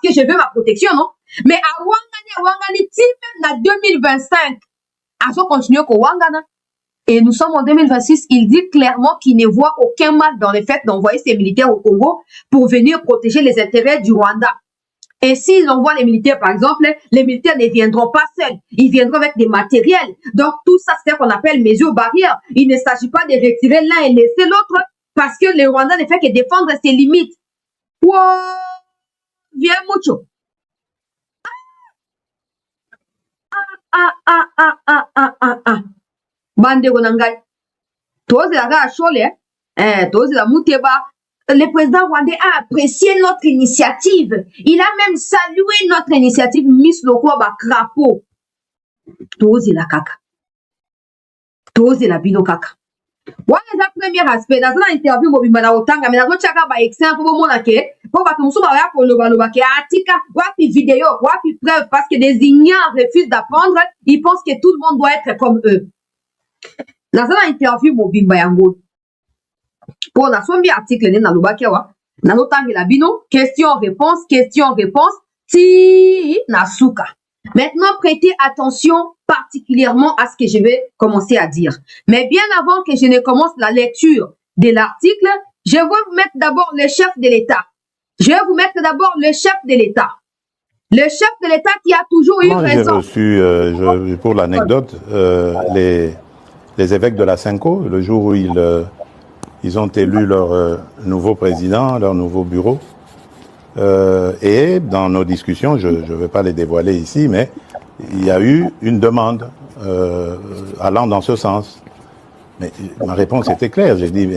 que je veux ma protection, non? Mais à Wangani, même en 2025, à ce continuer qu'au Wangana. Et nous sommes en 2026, il dit clairement qu'il ne voit aucun mal dans le fait d'envoyer ses militaires au Congo pour venir protéger les intérêts du Rwanda. Et s'ils envoient les militaires, par exemple, les militaires ne viendront pas seuls, ils viendront avec des matériels. Donc tout ça, c'est ce qu'on appelle mesures barrières. Il ne s'agit pas de retirer l'un et laisser l'autre, parce que le Rwanda ne fait que défendre ses limites. Wow, viens mucho. Bande Gonangai. Tous les gars chole, tous les mouteba. Le président rwandais a apprécié notre initiative. Il a même salué notre initiative Miss Lokoba Crapaud. Tous la kaka. Tous la bino kaka. Voilà le premier aspect. Dans l'interview, je vais vous dire, mais dans un exemple, pour que article, vidéo, preuve, parce que des ignorants refusent d'apprendre, ils pensent que tout le monde doit être comme eux. Dans un interview, je vais vous pour la somme article, question-réponse, question-réponse, ti nasuka. Maintenant, prêtez attention particulièrement à ce que je vais commencer à dire. Mais bien avant que je ne commence la lecture de l'article, je vais vous mettre d'abord le chef de l'État. Je vais vous mettre d'abord le chef de l'État. Le chef de l'État qui a toujours eu raison. J'ai reçu, pour l'anecdote, les évêques de la Cinco, le jour où ils ont élu leur nouveau président, leur nouveau bureau. Et dans nos discussions, je ne vais pas les dévoiler ici, mais il y a eu une demande allant dans ce sens. Mais ma réponse était claire. J'ai dit,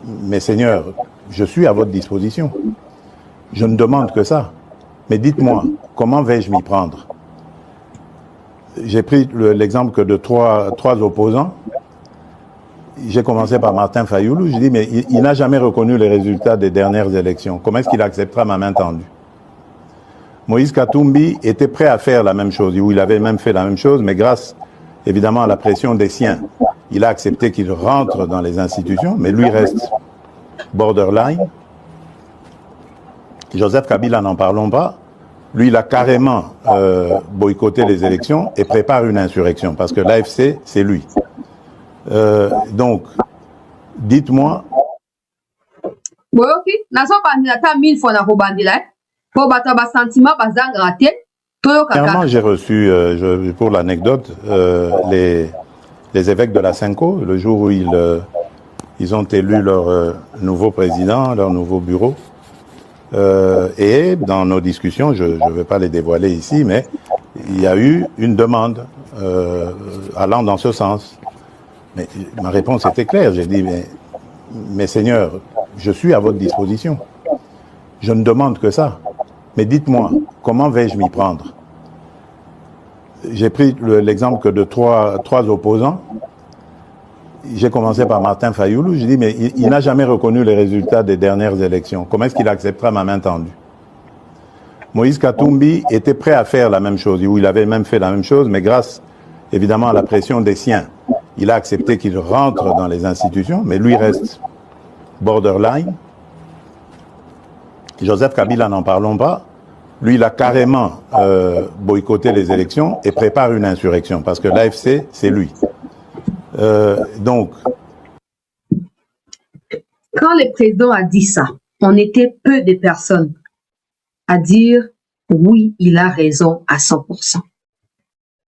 mais Seigneur, je suis à votre disposition. Je ne demande que ça. Mais dites-moi, comment vais-je m'y prendre? J'ai pris l'exemple que de trois opposants. J'ai commencé par Martin Fayoulou. Je dis, mais il n'a jamais reconnu les résultats des dernières élections. Comment est-ce qu'il acceptera ma main tendue? Moïse Katumbi était prêt à faire la même chose, ou il avait même fait la même chose, mais grâce, évidemment, à la pression des siens, il a accepté qu'il rentre dans les institutions, mais lui reste borderline. Joseph Kabila, n'en parlons pas. Lui, il a carrément boycotté les élections et prépare une insurrection, parce que l'AFC, c'est lui. Donc, dites-moi. Oui, ok. Naso bandilata 1000 fois na bandila. Pour battre bas sentiment bas raté. Clairement, j'ai reçu, pour l'anecdote, les évêques de la Cinco, le jour où ils ont élu leur nouveau président, leur nouveau bureau. Et dans nos discussions, je ne vais pas les dévoiler ici, mais il y a eu une demande allant dans ce sens. Mais ma réponse était claire. J'ai dit, mais Seigneur, je suis à votre disposition. Je ne demande que ça. Mais dites-moi, comment vais-je m'y prendre? J'ai pris l'exemple que de trois opposants. J'ai commencé par Martin Fayoulou. Je dis, mais il n'a jamais reconnu les résultats des dernières élections. Comment est-ce qu'il acceptera ma main tendue? Moïse Katumbi était prêt à faire la même chose, ou il avait même fait la même chose, mais grâce, évidemment, à la pression des siens, il a accepté qu'il rentre dans les institutions, mais lui reste borderline. Joseph Kabila, n'en parlons pas. Lui, il a carrément boycotté les élections et prépare une insurrection, parce que l'AFC, c'est lui. Donc, quand le président a dit ça, on était peu de personnes à dire oui, il a raison à 100%.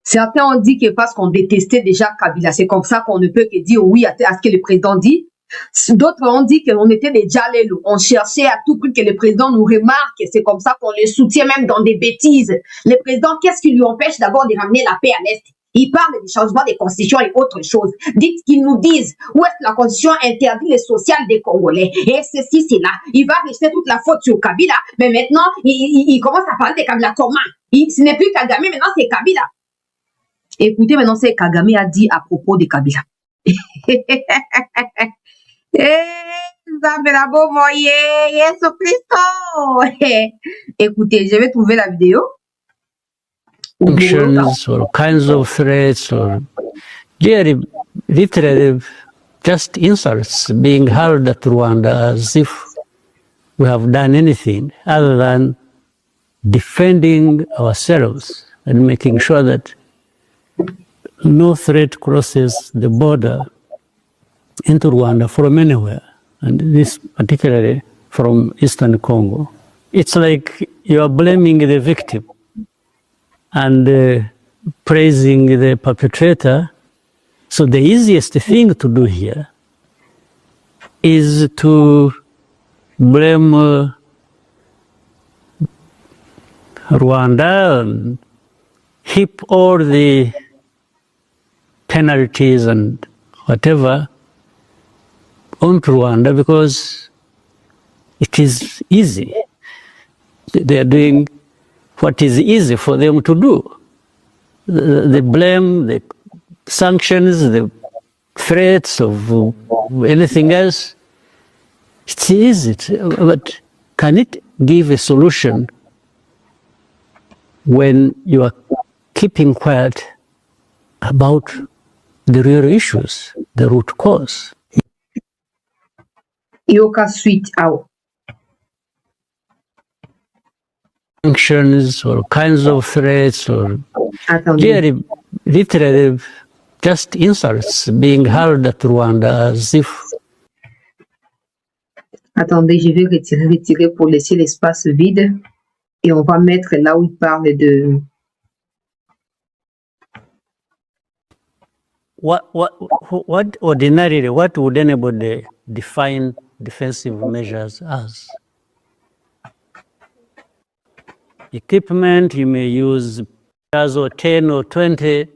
Certains ont dit que parce qu'on détestait déjà Kabila, c'est comme ça qu'on ne peut que dire oui à ce que le président dit. D'autres ont dit qu'on était des djalelous. On cherchait à tout prix que le président nous remarque. C'est comme ça qu'on le soutient même dans des bêtises. Le président, qu'est-ce qui lui empêche d'abord de ramener la paix à l'Est? Il parle du changement des constitutions et autre chose. Dites qu'ils nous disent où est-ce que la constitution interdit le social des Congolais. Et ceci, c'est là. Il va rester toute la faute sur Kabila. Mais maintenant, il commence à parler de Kabila comment? Ce n'est plus Kagame, maintenant c'est Kabila. Écoutez maintenant ce que Kagame a dit à propos de Kabila. Écoutez, je vais trouver la vidéo. Sanctions or kinds of threats or really literally just insults being hurled at Rwanda as if we have done anything other than defending ourselves and making sure that no threat crosses the border into Rwanda from anywhere, and this particularly from Eastern Congo. It's like you are blaming the victim and praising the perpetrator. So the easiest thing to do here is to blame Rwanda and heap all the penalties and whatever onto Rwanda because it is easy. They are doing what is easy for them to do. The blame, the sanctions, the threats of anything else, it's easy. But can it give a solution when you are keeping quiet about the real issues, the root cause? Yoka suite out. Sanctions or kinds of threats or Attendez. literally just insults being hurled at Rwanda as if. Attendez, je vais retirer pour laisser l'espace vide et on va mettre là où il parle de. What ordinarily, what would anybody define defensive measures as? Equipment, you may use or 10 or 20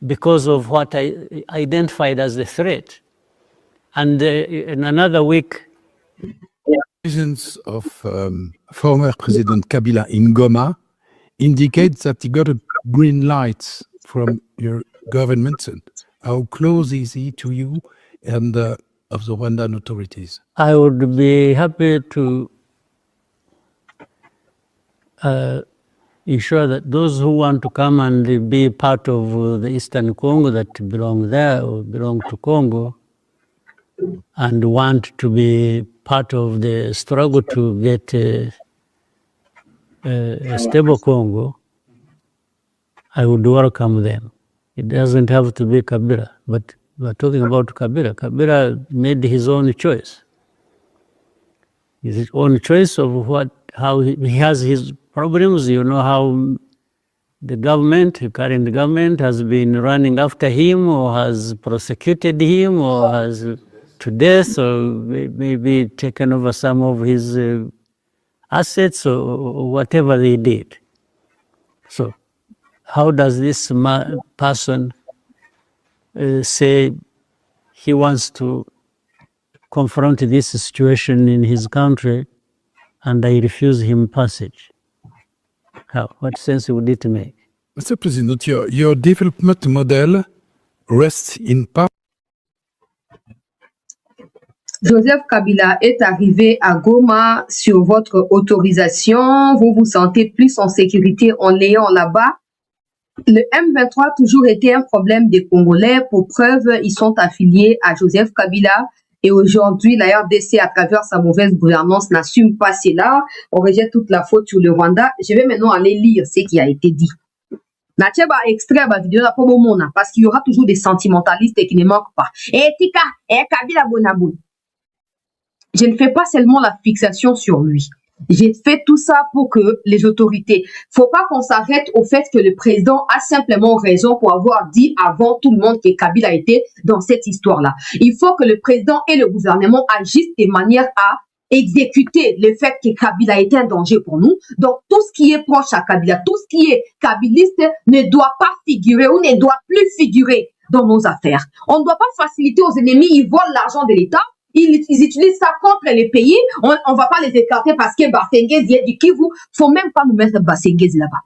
because of what I identified as the threat. And in another week, Presence of former President Kabila in Goma indicates that he got a green light from your government. How close is he to you and of the Rwandan authorities? I would be happy to ensure that those who want to come and be part of the Eastern Congo that belong there or belong to Congo and want to be part of the struggle to get a stable Congo, I would welcome them. It doesn't have to be Kabila, but we're talking about Kabila. Kabila made his own choice. His own choice of how he has his problems. You know how the current government has been running after him or has prosecuted him or has to death or maybe taken over some of his assets or whatever they did. So how does this person say he wants to confront this situation in his country and I refuse him passage? How? What sense would it make? Mr. President, your development model rests in part. Joseph Kabila est arrivé à Goma sur votre autorisation. Vous vous sentez plus en sécurité en l'ayant là-bas. Le M23 a toujours été un problème des Congolais. Pour preuve, ils sont affiliés à Joseph Kabila. Et aujourd'hui, la RDC, à travers sa mauvaise gouvernance, n'assume pas cela. On rejette toute la faute sur le Rwanda. Je vais maintenant aller lire ce qui a été dit. Natcheba extrait la vidéo parce qu'il y aura toujours des sentimentalistes qui ne manquent pas. Et Tika, et Kabila Bonaboun. Je ne fais pas seulement la fixation sur lui. J'ai fait tout ça pour que les autorités... Faut pas qu'on s'arrête au fait que le président a simplement raison pour avoir dit avant tout le monde que Kabila était dans cette histoire-là. Il faut que le président et le gouvernement agissent de manière à exécuter le fait que Kabila était un danger pour nous. Donc, tout ce qui est proche à Kabila, tout ce qui est kabiliste ne doit pas figurer ou ne doit plus figurer dans nos affaires. On ne doit pas faciliter aux ennemis, ils volent l'argent de l'État. Ils utilisent ça contre les pays. On va pas les écarter parce que Basengezi est du Kivu. Faut même pas nous mettre Basengezi là-bas.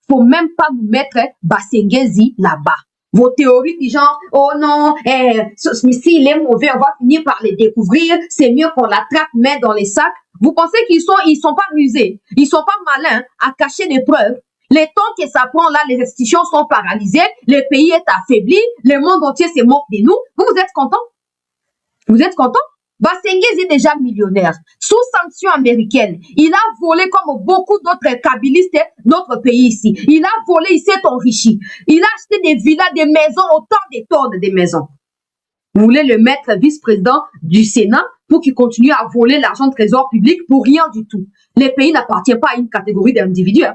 Faut même pas nous mettre Basengezi là-bas. Vos théories du genre, oh non, s'il est mauvais, on va finir par les découvrir. C'est mieux qu'on l'attrape, met dans les sacs. Vous pensez qu'ils sont pas rusés, ils sont pas malins à cacher des preuves. Les temps que ça prend là, les institutions sont paralysées, le pays est affaibli, le monde entier se moque de nous. Vous êtes contents? Vous êtes content? Basengezi est déjà millionnaire. Sous sanctions américaines, il a volé comme beaucoup d'autres kabylistes d'autres pays ici. Il a volé, il s'est enrichi. Il a acheté des villas, des maisons, autant de tonnes de maisons. Vous voulez le mettre vice-président du Sénat pour qu'il continue à voler l'argent de trésor public pour rien du tout. Les pays n'appartiennent pas à une catégorie d'individus. Hein.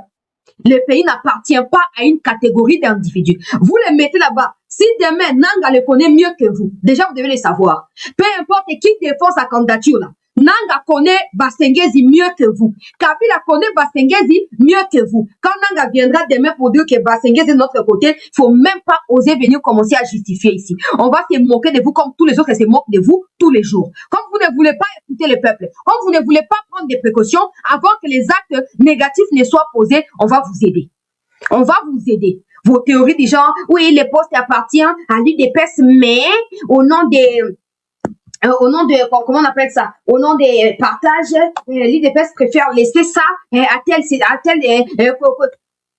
Le pays n'appartient pas à une catégorie d'individus. Vous les mettez là-bas. Si demain, Nanga le connaît mieux que vous, déjà vous devez le savoir. Peu importe qui défend sa candidature là, Nanga connaît Basengezi mieux que vous. Kabila connaît Basengezi mieux que vous. Quand Nanga viendra demain pour dire que Basengezi est de notre côté, il faut même pas oser venir commencer à justifier ici. On va se moquer de vous comme tous les autres se moquent de vous tous les jours. Comme vous ne voulez pas écouter le peuple, comme vous ne voulez pas prendre des précautions avant que les actes négatifs ne soient posés, on va vous aider. On va vous aider. Vos théories du genre, oui, les postes appartiennent à l'UDPS, mais au nom de, comment on appelle ça, au nom des partages, l'UDPS préfère laisser ça à tel,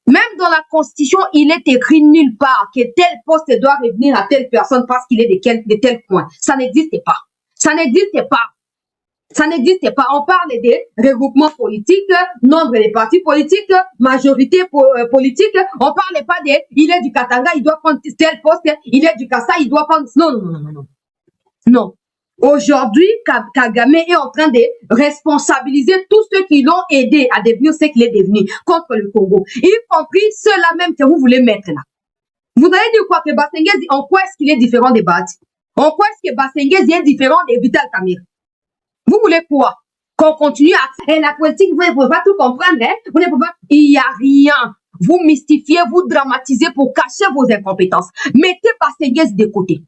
même dans la Constitution, il est écrit nulle part que tel poste doit revenir à telle personne parce qu'il est de tel point. Ça n'existe pas. Ça n'existe pas. Ça n'existe pas. On parle des regroupements politiques, nombre des partis politiques, majorité politique. On parle pas des, il est du Katanga, il doit prendre tel poste, il est du Kassa, il doit prendre, non. Non. Aujourd'hui, Kagame est en train de responsabiliser tous ceux qui l'ont aidé à devenir ce qu'il est devenu contre le Congo, y compris ceux-là même que vous voulez mettre là. Vous allez dire quoi que Basengezi, en quoi est-ce qu'il est différent des Bati? En quoi est-ce que Basengezi est différent des Vital Kamerhe? Vous voulez quoi? Qu'on continue à... Et la politique, vous ne pouvez pas tout comprendre, hein? Vous ne pouvez pas... Il n'y a rien. Vous mystifiez, vous dramatisez pour cacher vos incompétences. Mettez Basengezi de côté.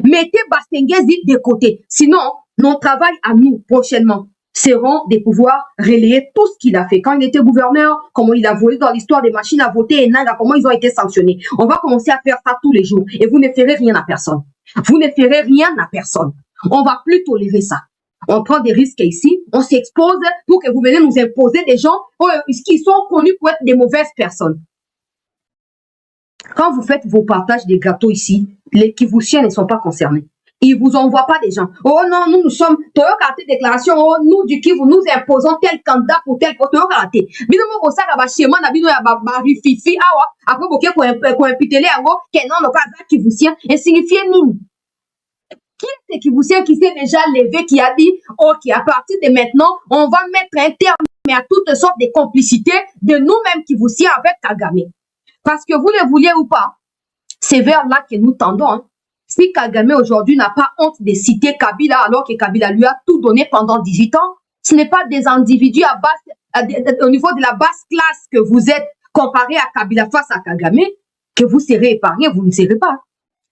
Mettez Basengezi de côté. Sinon, notre travail à nous, prochainement, seront de pouvoir relayer tout ce qu'il a fait. Quand il était gouverneur, comment il a volé dans l'histoire des machines à voter et Nanga, comment ils ont été sanctionnés. On va commencer à faire ça tous les jours. Et vous ne ferez rien à personne. Vous ne ferez rien à personne. On va plus tolérer ça. On prend des risques ici, on s'expose pour que vous venez nous imposer des gens qui sont connus pour être des mauvaises personnes. Quand vous faites vos partages des gâteaux ici, les Kivusiens ne sont pas concernés. Ils vous envoient pas des gens. Oh non, nous sommes, Toyo Karaté déclaration, oh, nous du Kivu, nous imposons tel candidat pour tel poste, Toyo Karaté. Binomo Kosaka ba schéma na bino ya ba rififi awa, après boké ko impitele yango, kenon no kaza Kivusien, et signifie nini? Qui est ce Kivousien qui s'est déjà levé, qui a dit, ok, à partir de maintenant, on va mettre un terme à toutes sortes de complicités de nous-mêmes Kivousiens avec Kagame. Parce que vous le vouliez ou pas, c'est vers là que nous tendons. Hein. Si Kagame aujourd'hui n'a pas honte de citer Kabila alors que Kabila lui a tout donné pendant 18 ans, ce n'est pas des individus au niveau de la basse classe que vous êtes comparé à Kabila face à Kagame que vous serez épargné, vous ne serez pas.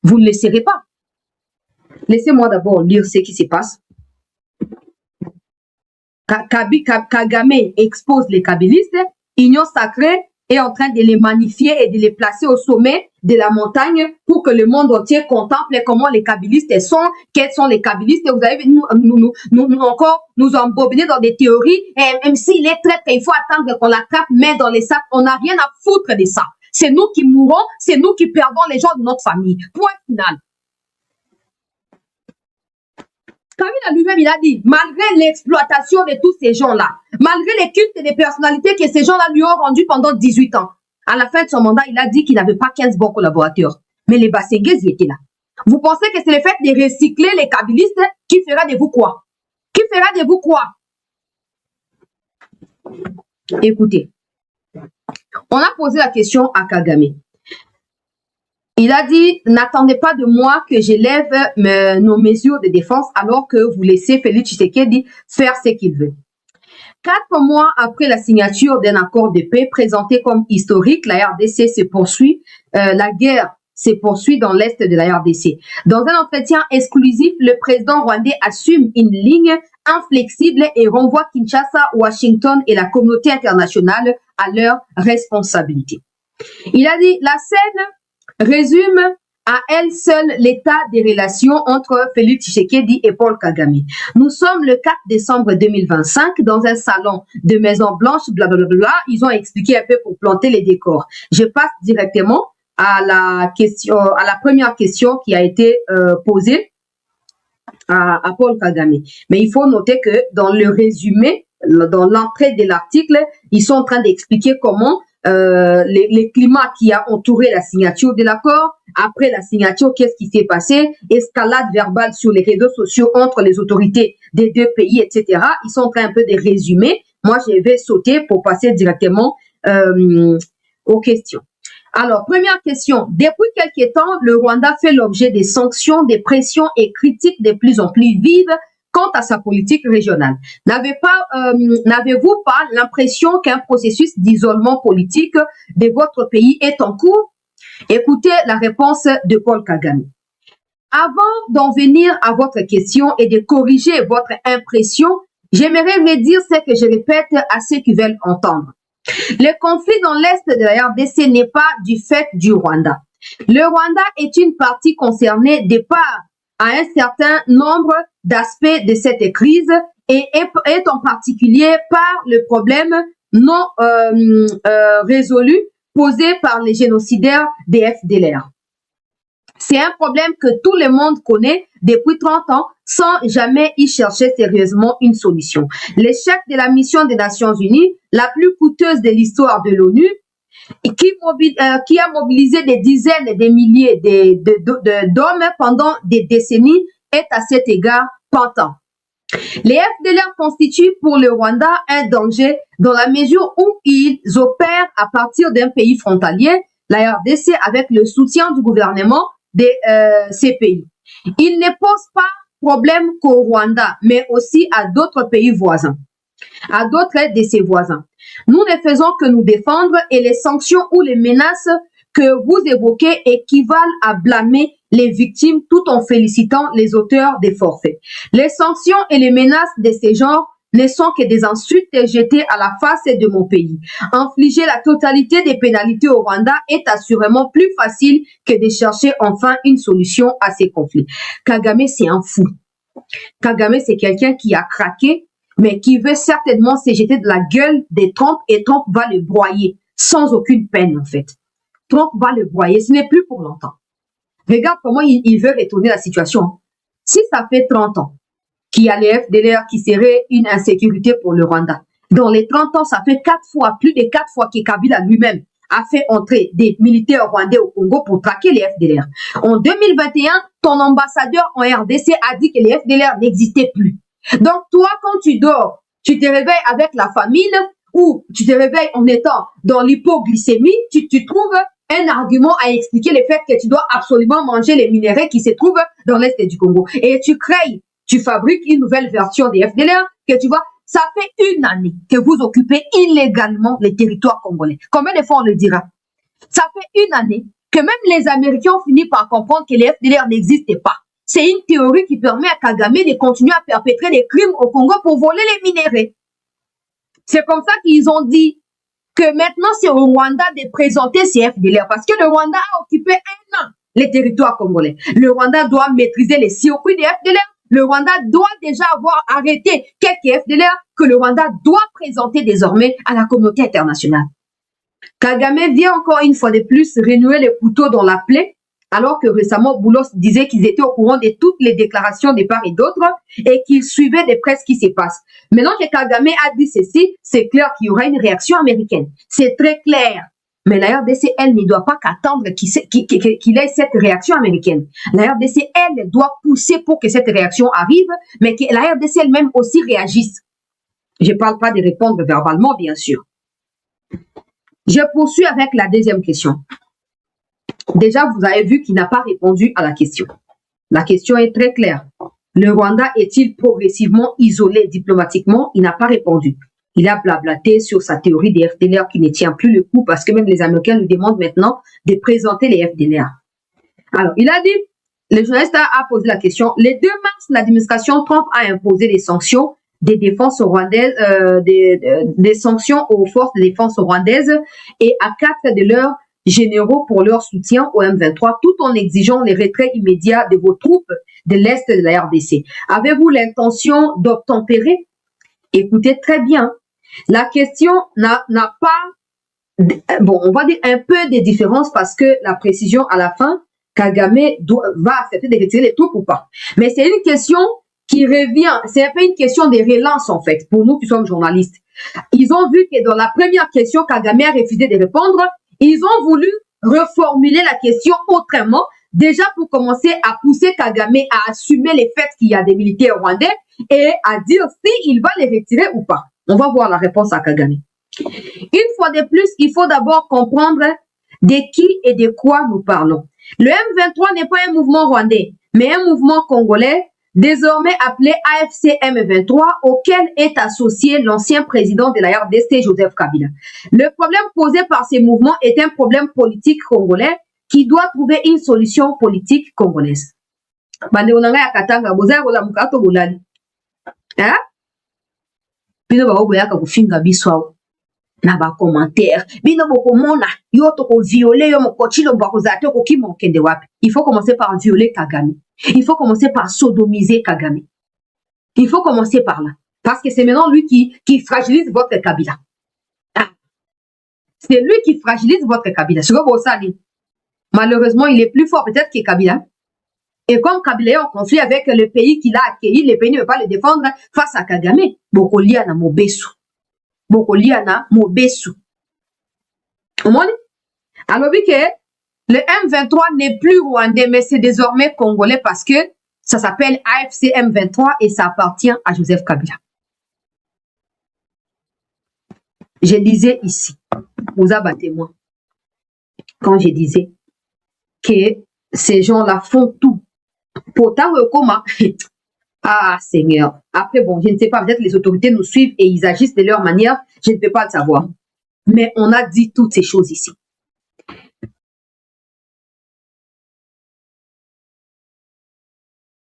Vous ne le serez pas. Laissez-moi d'abord lire ce qui se passe. Kagame expose les kabylistes, Union sacrée est en train de les magnifier et de les placer au sommet de la montagne pour que le monde entier contemple comment les kabylistes sont, quels sont les kabylistes. Vous avez nous encore nous embobiner dans des théories, et même s'il est traître, il faut attendre qu'on l'attrape, mais dans les sacs, on n'a rien à foutre de ça. C'est nous qui mourrons, c'est nous qui perdons les gens de notre famille. Point final. Kabila lui-même, il a dit, malgré l'exploitation de tous ces gens-là, malgré les cultes des personnalités que ces gens-là lui ont rendu pendant 18 ans, à la fin de son mandat, il a dit qu'il n'avait pas 15 bons collaborateurs. Mais les Basengezi étaient là. Vous pensez que c'est le fait de recycler les kabylistes qui fera de vous quoi? Qui fera de vous quoi? Écoutez, on a posé la question à Kagame. Il a dit, n'attendez pas de moi que j'élève nos mesures de défense alors que vous laissez Félix Tshisekedi faire ce qu'il veut. 4 mois après la signature d'un accord de paix présenté comme historique, la RDC se poursuit, la guerre se poursuit dans l'est de la RDC. Dans un entretien exclusif, le président rwandais assume une ligne inflexible et renvoie Kinshasa, Washington et la communauté internationale à leur responsabilité. Il a dit, la scène résume à elle seule l'état des relations entre Félix Tshisekedi et Paul Kagame. Nous sommes le 4 décembre 2025 dans un salon de Maison Blanche, blablabla. Ils ont expliqué un peu pour planter les décors. Je passe directement à la question, à la première question qui a été posée. à Paul Kagame. Mais il faut noter que dans le résumé, dans l'entrée de l'article, ils sont en train d'expliquer comment les climats qui a entouré la signature de l'accord. Après la signature, qu'est-ce qui s'est passé? Escalade verbale sur les réseaux sociaux entre les autorités des deux pays, etc. Ils sont en train un peu de résumer. Moi, je vais sauter pour passer directement aux questions. Alors, première question. Depuis quelque temps, le Rwanda fait l'objet des sanctions, des pressions et critiques de plus en plus vives quant à sa politique régionale. N'avez-vous pas l'impression qu'un processus d'isolement politique de votre pays est en cours? Écoutez la réponse de Paul Kagame. Avant d'en venir à votre question et de corriger votre impression, j'aimerais redire ce que je répète à ceux qui veulent entendre. Le conflit dans l'Est de la RDC n'est pas du fait du Rwanda. Le Rwanda est une partie concernée de part à un certain nombre d'aspects de cette crise et est en particulier par le problème non résolu posé par les génocidaires des FDLR. C'est un problème que tout le monde connaît depuis 30 ans sans jamais y chercher sérieusement une solution. L'échec de la mission des Nations Unies, la plus coûteuse de l'histoire de l'ONU, qui a mobilisé des dizaines et des milliers d'hommes pendant des décennies, est à cet égard patent. Les FDLR constituent pour le Rwanda un danger dans la mesure où ils opèrent à partir d'un pays frontalier, la RDC, avec le soutien du gouvernement de ces pays. Ils ne posent pas problème qu'au Rwanda, mais aussi à d'autres pays voisins, à d'autres de ses voisins. Nous ne faisons que nous défendre et les sanctions ou les menaces que vous évoquez équivalent à blâmer les victimes tout en félicitant les auteurs des forfaits. Les sanctions et les menaces de ce genre ne sont que des insultes jetées à la face de mon pays. Infliger la totalité des pénalités au Rwanda est assurément plus facile que de chercher enfin une solution à ces conflits. Kagame, c'est un fou. Kagame, c'est quelqu'un qui a craqué, mais qui veut certainement se jeter de la gueule de Trump et Trump va le broyer sans aucune peine, en fait. Trump va le broyer, ce n'est plus pour longtemps. Regarde comment il veut retourner la situation. Si ça fait 30 ans qu'il y a les FDLR qui seraient une insécurité pour le Rwanda, dans les 30 ans, ça fait 4 fois, plus de 4 fois que Kabila lui-même a fait entrer des militaires rwandais au Congo pour traquer les FDLR. En 2021, ton ambassadeur en RDC a dit que les FDLR n'existaient plus. Donc toi, quand tu dors, tu te réveilles avec la famine ou tu te réveilles en étant dans l'hypoglycémie, tu trouves un argument à expliquer le fait que tu dois absolument manger les minéraux qui se trouvent dans l'Est du Congo. Et tu crées, tu fabriques une nouvelle version des FDLR que tu vois, ça fait 1 année que vous occupez illégalement les territoires congolais. Combien de fois on le dira? Ça fait 1 année que même les Américains ont fini par comprendre que les FDLR n'existaient pas. C'est une théorie qui permet à Kagame de continuer à perpétrer des crimes au Congo pour voler les minéraux. C'est comme ça qu'ils ont dit que maintenant c'est au Rwanda de présenter ces FDLR parce que le Rwanda a occupé 1 an les territoires congolais. Le Rwanda doit maîtriser les circuits des FDLR. Le Rwanda doit déjà avoir arrêté quelques FDLR que le Rwanda doit présenter désormais à la communauté internationale. Kagame vient encore une fois de plus renouer les couteaux dans la plaie, alors que récemment Boulos disait qu'ils étaient au courant de toutes les déclarations de part et d'autre et qu'ils suivaient de près ce qui se passe. Maintenant que Kagame a dit ceci, c'est clair qu'il y aura une réaction américaine. C'est très clair. Mais la RDC, elle, ne doit pas qu'attendre qu'il ait cette réaction américaine. La RDC, elle, doit pousser pour que cette réaction arrive, mais que la RDC elle-même aussi réagisse. Je ne parle pas de répondre verbalement, bien sûr. Je poursuis avec la deuxième question. Déjà, vous avez vu qu'il n'a pas répondu à la question. La question est très claire. Le Rwanda est-il progressivement isolé diplomatiquement? Il n'a pas répondu. Il a blablaté sur sa théorie des FDLR qui ne tient plus le coup parce que même les Américains lui demandent maintenant de présenter les FDLR. Alors, il a dit, le journaliste a posé la question, le 2 mars, l'administration Trump a imposé des sanctions des défenses rwandaises, des sanctions aux forces de défense rwandaises et à 4 de leurs généraux pour leur soutien au M23, tout en exigeant les retraits immédiats de vos troupes de l'Est de la RDC. Avez-vous l'intention d'obtempérer? Écoutez très bien. La question n'a pas, bon, on va dire un peu de différence parce que la précision à la fin Kagame va accepter de retirer les troupes ou pas. Mais c'est une question qui revient, c'est un peu une question de relance en fait, pour nous qui sommes journalistes. Ils ont vu que dans la première question, Kagame a refusé de répondre. Ils ont voulu reformuler la question autrement, déjà pour commencer à pousser Kagame à assumer les faits qu'il y a des militaires rwandais et à dire s'il va les retirer ou pas. On va voir la réponse à Kagame. Une fois de plus, il faut d'abord comprendre de qui et de quoi nous parlons. Le M23 n'est pas un mouvement rwandais, mais un mouvement congolais, désormais appelé AFC M23, auquel est associé l'ancien président de la RDC, Joseph Kabila. Le problème posé par ces mouvements est un problème politique congolais qui doit trouver une solution politique congolaise. Hein? Bino baoboyaka kofinga biso awa na ba commentaire bino bokomona yo toko violer yo mokochilo bakozate kokima okende wapi. Il faut commencer par violer Kagame. Il faut commencer par sodomiser Kagame. Il faut commencer par là parce que c'est maintenant lui qui fragilise votre Kabila. Ah. C'est lui qui fragilise votre Kabila. Malheureusement, il est plus fort peut-être que Kabila. Et comme Kabila est en conflit avec le pays qu'il a accueilli, le pays ne veut pas le défendre face à Kagame. Bokolia na mobesu. Bokolia na mobesu. Alors, oui que le M23 n'est plus rwandais, mais c'est désormais congolais parce que ça s'appelle AFC M23 et ça appartient à Joseph Kabila. Je disais ici, vous abattez-moi, quand je disais que ces gens-là font tout. Pourtant, comment? Ah, Seigneur. Après, bon, je ne sais pas, peut-être les autorités nous suivent et ils agissent de leur manière. Je ne peux pas le savoir. Mais on a dit toutes ces choses ici.